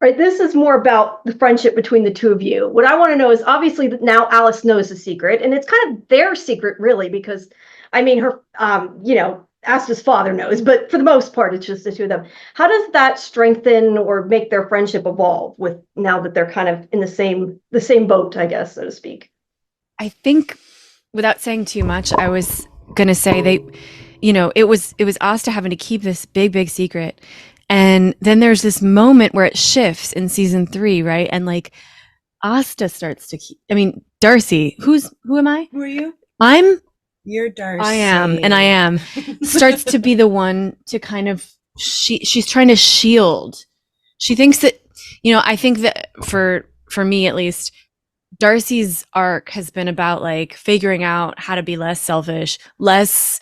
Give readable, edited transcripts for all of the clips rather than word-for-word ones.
right, this is more about the friendship between the two of you. What I want to know is obviously that now Alice knows the secret, and it's kind of their secret, really, because I mean, her, Asta's father knows, but for the most part, it's just the two of them. How does that strengthen or make their friendship evolve with now that they're kind of in the same boat, I guess, so to speak? I think without saying too much, I was gonna say it was Asta having to keep this big secret. And then there's this moment where it shifts in season 3, right? And like Asta starts to keep, I mean, Darcy, who am I? Who are you? I'm You're Darcy. I am starts to be the one to kind of she's trying to shield. She thinks that, I think that for me at least, Darcy's arc has been about like figuring out how to be less selfish, less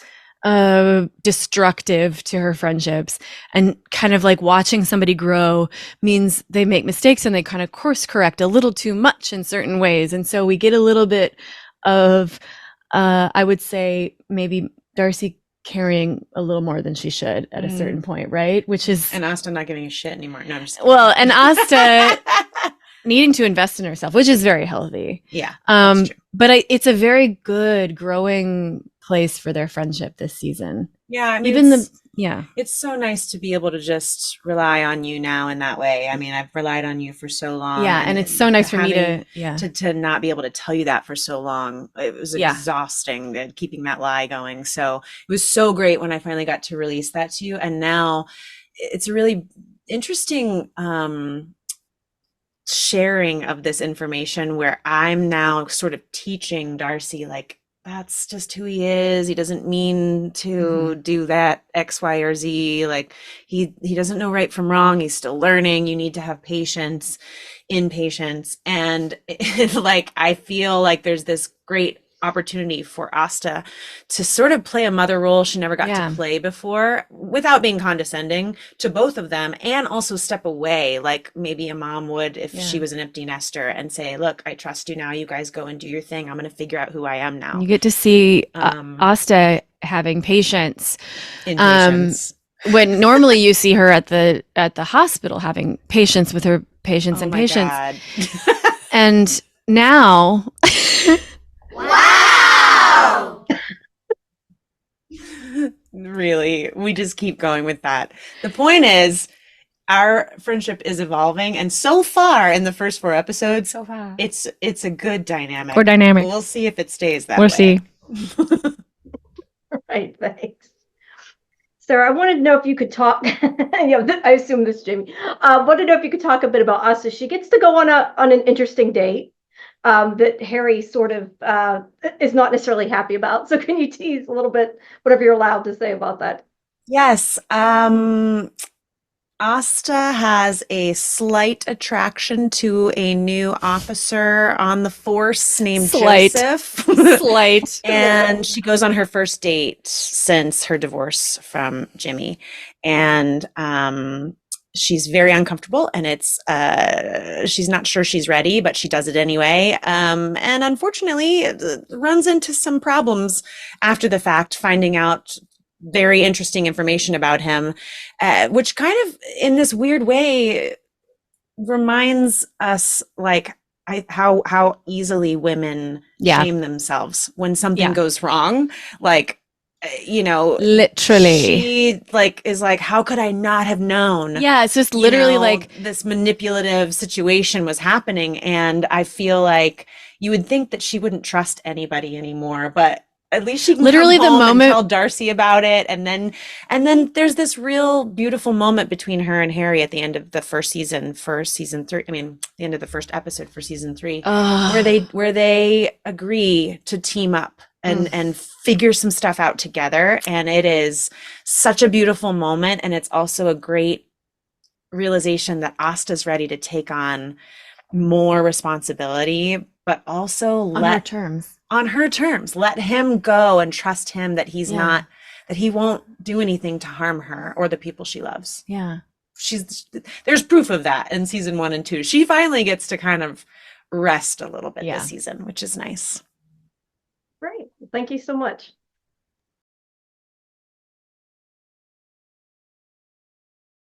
destructive to her friendships, and kind of like watching somebody grow means they make mistakes and they kind of course correct a little too much in certain ways. And so we get a little bit of I would say maybe Darcy carrying a little more than she should at a certain point, right? Which is And Asta not giving a shit anymore. No, I'm just well, and Asta needing to invest in herself, which is very healthy. Yeah, that's true. But it's a very good growing place for their friendship this season. Yeah, I mean, Even it's so nice to be able to just rely on you now in that way. I mean, I've relied on you for so long. Yeah, and it's so nice for me to not be able to tell you that for so long. It was exhausting keeping that lie going. So it was so great when I finally got to release that to you. And now it's a really interesting sharing of this information where I'm now sort of teaching Darcy, like, that's just who he is. He doesn't mean to do that X, Y, or Z. Like he doesn't know right from wrong. He's still learning. You need to have patience, impatience. And like, I feel like there's this great opportunity for Asta to sort of play a mother role she never got to play before without being condescending to both of them, and also step away like maybe a mom would if she was an empty nester and say, look, I trust you now, you guys go and do your thing, I'm going to figure out who I am now. You get to see Asta having patience when normally you see her at the hospital having patience with her patients and patients. And now wow. Really, we just keep going with that. The point is, our friendship is evolving, and so far in the first 4 episodes, it's a good dynamic. We're dynamic. We'll see if it stays that way. We'll see. Right, thanks. Sarah, I wanted to know if you could talk. I assume this, Jamie. Wanted to know if you could talk a bit about Asta. She gets to go on an interesting date that Harry sort of is not necessarily happy about. So can you tease a little bit, whatever you're allowed to say about that? Yes. Asta has a slight attraction to a new officer on the force named Joseph. Slight. And she goes on her first date since her divorce from Jimmy. And she's very uncomfortable, and she's not sure she's ready, but she does it anyway. And unfortunately, it runs into some problems after the fact, finding out very interesting information about him, which kind of, in this weird way, reminds us like how easily women shame themselves when something goes wrong. Like, literally, she like is like, how could I not have known? Yeah, it's just literally like this manipulative situation was happening, and I feel like you would think that she wouldn't trust anybody anymore, but at least she can literally come home the moment and tell Darcy about it, and then there's this real beautiful moment between her and Harry at the end of the first season for season 3. I mean, the end of the first episode for season 3, where they agree to team up and figure some stuff out together, and it is such a beautiful moment, and it's also a great realization that Asta's ready to take on more responsibility, but also on her terms, let him go and trust him that he's not, that he won't do anything to harm her or the people she loves. Yeah. There's proof of that in season 1 and 2. She finally gets to kind of rest a little bit this season, which is nice. Great. Thank you so much.